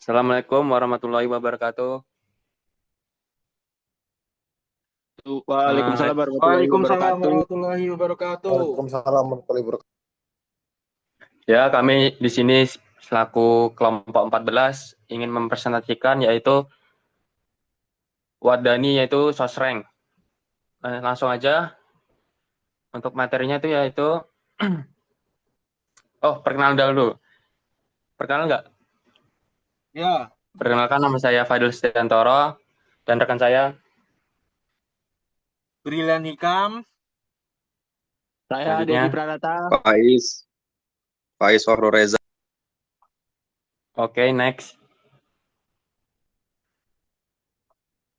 Assalamualaikum warahmatullahi wabarakatuh. Waalaikumsalam warahmatullahi Waalaikumsalam wabarakatuh. warahmatullahi wabarakatuh. Waalaikumsalam warahmatullahi wabarakatuh. Ya, kami di sini selaku kelompok 14 ingin mempresentasikan yaitu Wadani yaitu Sosreng. Langsung aja untuk materinya itu yaitu perkenalan dulu. Perkenalan nggak? Ya, Perkenalkan, nama saya Fadil Setiantoro dan rekan saya Brilian Hikam. Saya Dedi selanjutnya. Pranata. Faiz Fahru Reza. Oke, next.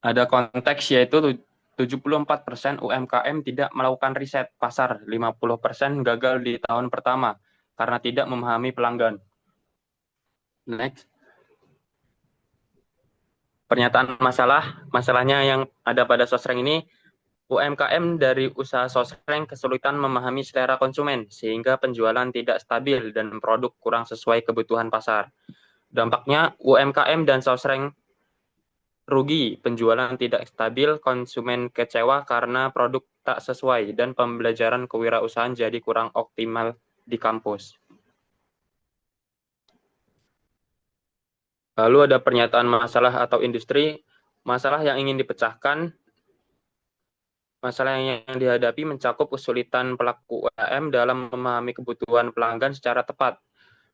Ada konteks yaitu 74% UMKM tidak melakukan riset pasar, 50% gagal di tahun pertama karena tidak memahami pelanggan. Next. Pernyataan masalahnya yang ada pada Sosreng ini, UMKM dari usaha Sosreng kesulitan memahami selera konsumen, sehingga penjualan tidak stabil dan produk kurang sesuai kebutuhan pasar. Dampaknya, UMKM dan Sosreng rugi, penjualan tidak stabil, konsumen kecewa karena produk tak sesuai, dan pembelajaran kewirausahaan jadi kurang optimal di kampus. Lalu ada pernyataan masalah atau industri. Masalah yang ingin dipecahkan, masalah yang dihadapi mencakup kesulitan pelaku UMKM dalam memahami kebutuhan pelanggan secara tepat.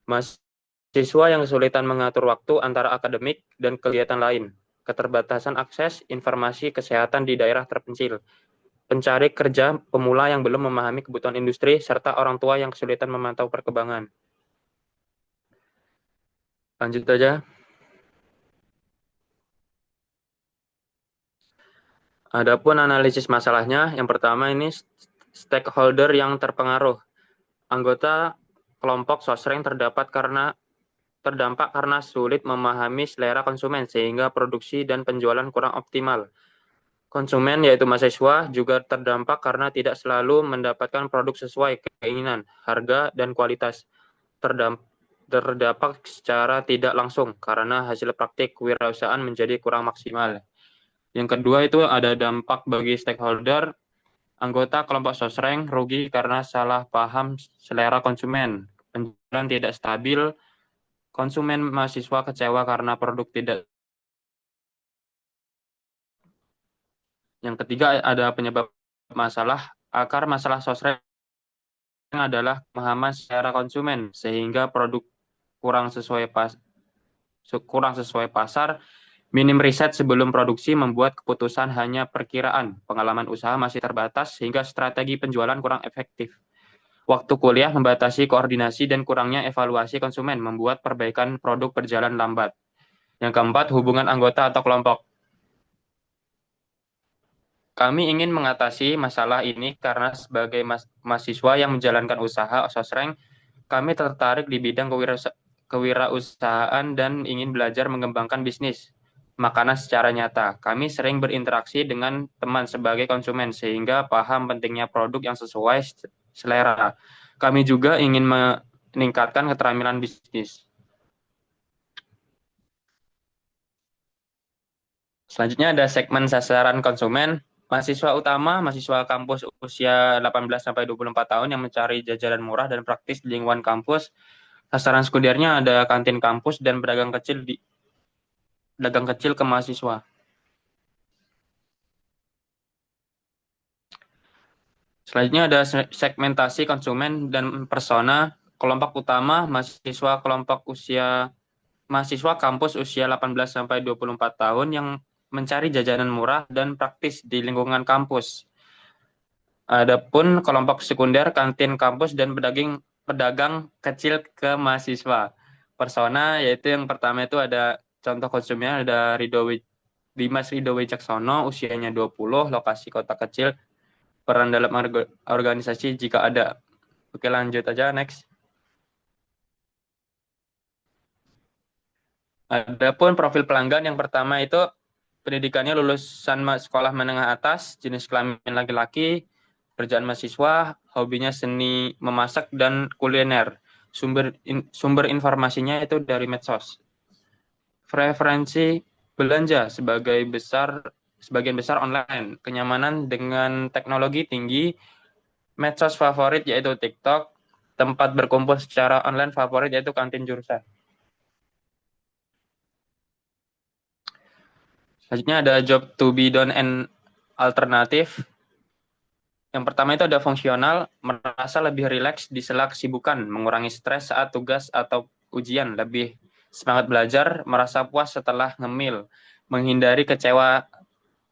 Mahasiswa yang kesulitan mengatur waktu antara akademik dan kegiatan lain. Keterbatasan akses informasi kesehatan di daerah terpencil. Pencari kerja pemula yang belum memahami kebutuhan industri, serta orang tua yang kesulitan memantau perkembangan. Lanjut aja. Adapun analisis masalahnya, yang pertama ini stakeholder yang terpengaruh. Anggota kelompok Sosreng terdampak karena sulit memahami selera konsumen sehingga produksi dan penjualan kurang optimal. Konsumen yaitu mahasiswa juga terdampak karena tidak selalu mendapatkan produk sesuai keinginan, harga, dan kualitas. Terdampak secara tidak langsung karena hasil praktik kewirausahaan menjadi kurang maksimal. Yang kedua itu ada dampak bagi stakeholder. Anggota kelompok Sosreng rugi karena salah paham selera konsumen, penjualan tidak stabil, konsumen mahasiswa kecewa karena produk tidak. Yang ketiga ada penyebab masalah. Akar masalah Sosreng adalah pemahaman selera konsumen sehingga produk kurang sesuai pasar. Minim riset sebelum produksi membuat keputusan hanya perkiraan. Pengalaman usaha masih terbatas sehingga strategi penjualan kurang efektif. Waktu kuliah membatasi koordinasi dan kurangnya evaluasi konsumen membuat perbaikan produk berjalan lambat. Yang keempat, hubungan anggota atau kelompok. Kami ingin mengatasi masalah ini karena sebagai mahasiswa yang menjalankan usaha Sosreng, kami tertarik di bidang kewirausahaan dan ingin belajar mengembangkan bisnis makanan secara nyata. Kami sering berinteraksi dengan teman sebagai konsumen sehingga paham pentingnya produk yang sesuai selera. Kami juga ingin meningkatkan keterampilan bisnis. Selanjutnya ada segmen sasaran konsumen. Mahasiswa utama, mahasiswa kampus usia 18-24 tahun yang mencari jajanan murah dan praktis di lingkungan kampus. Sasaran sekundernya ada kantin kampus dan dagang kecil ke mahasiswa. Selanjutnya ada segmentasi konsumen dan persona. Kelompok utama mahasiswa kampus usia 18-24 tahun yang mencari jajanan murah dan praktis di lingkungan kampus. Adapun kelompok sekunder kantin kampus dan pedagang kecil ke mahasiswa. Persona yaitu yang pertama itu ada contoh konsumennya ada Dimas Ridho Wicaksono, usianya 20, lokasi kota kecil, peran dalam organisasi jika ada. Oke, lanjut aja, next. Adapun profil pelanggan yang pertama itu pendidikannya lulusan sekolah menengah atas, jenis kelamin laki-laki, kerjaan mahasiswa, hobinya seni memasak dan kuliner. Sumber informasinya itu dari medsos. preferensi belanja sebagian besar online, kenyamanan dengan teknologi tinggi, medsos favorit yaitu TikTok, tempat berkumpul secara online favorit yaitu kantin jurusan. Selanjutnya ada job to be done and alternatif. Yang pertama itu ada fungsional, merasa lebih rileks di sela kesibukan, mengurangi stres saat tugas atau ujian, lebih semangat belajar, merasa puas setelah ngemil, menghindari kecewa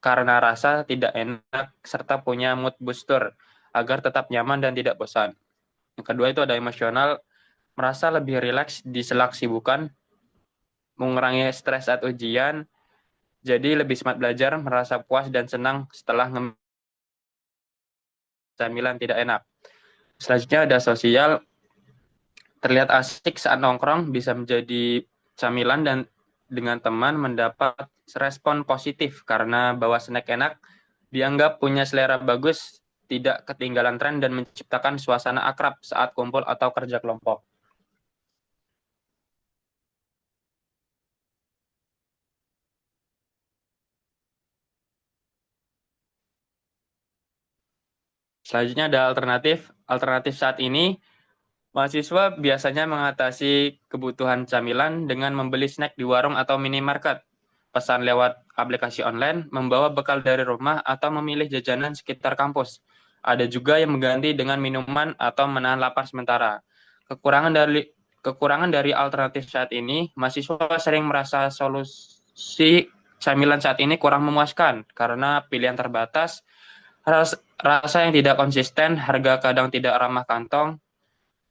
karena rasa tidak enak, serta punya mood booster agar tetap nyaman dan tidak bosan. Yang kedua itu ada emosional, merasa lebih rileks di sela kesibukan, mengurangi stres saat ujian, jadi lebih semangat belajar, merasa puas dan senang setelah camilan tidak enak. Selanjutnya ada sosial, terlihat asik saat nongkrong, bisa menjadi camilan dan dengan teman mendapat respon positif karena bawa snack enak, dianggap punya selera bagus, tidak ketinggalan tren dan menciptakan suasana akrab saat kumpul atau kerja kelompok. Selanjutnya ada alternatif. Alternatif saat ini, mahasiswa biasanya mengatasi kebutuhan camilan dengan membeli snack di warung atau minimarket, pesan lewat aplikasi online, membawa bekal dari rumah, atau memilih jajanan sekitar kampus. Ada juga yang mengganti dengan minuman atau menahan lapar sementara. Kekurangan dari alternatif saat ini, mahasiswa sering merasa solusi camilan saat ini kurang memuaskan karena pilihan terbatas, rasa yang tidak konsisten, harga kadang tidak ramah kantong,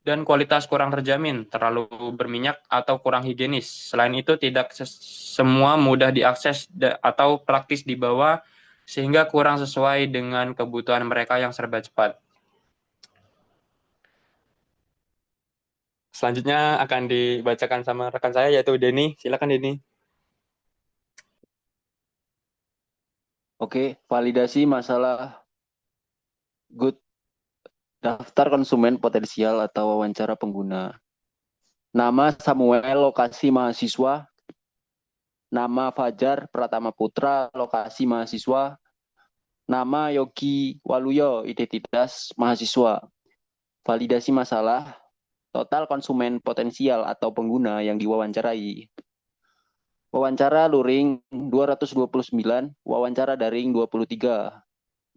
dan kualitas kurang terjamin, terlalu berminyak atau kurang higienis. Selain itu, tidak semua mudah diakses atau praktis dibawa, sehingga kurang sesuai dengan kebutuhan mereka yang serba cepat. Selanjutnya akan dibacakan sama rekan saya, yaitu Denny. Silakan, Denny. Oke, validasi masalah good daftar konsumen potensial atau wawancara pengguna. Nama Samuel, lokasi mahasiswa. Nama Fajar Pratama Putra, lokasi mahasiswa. Nama Yogi Waluyo, identitas mahasiswa. Validasi masalah, total konsumen potensial atau pengguna yang diwawancarai. Wawancara luring 229, wawancara daring 23.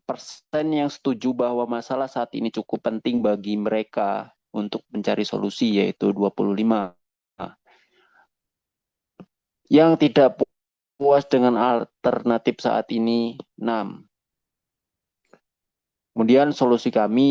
Persen yang setuju bahwa masalah saat ini cukup penting bagi mereka untuk mencari solusi, yaitu 25. Yang tidak puas dengan alternatif saat ini 6. Kemudian solusi kami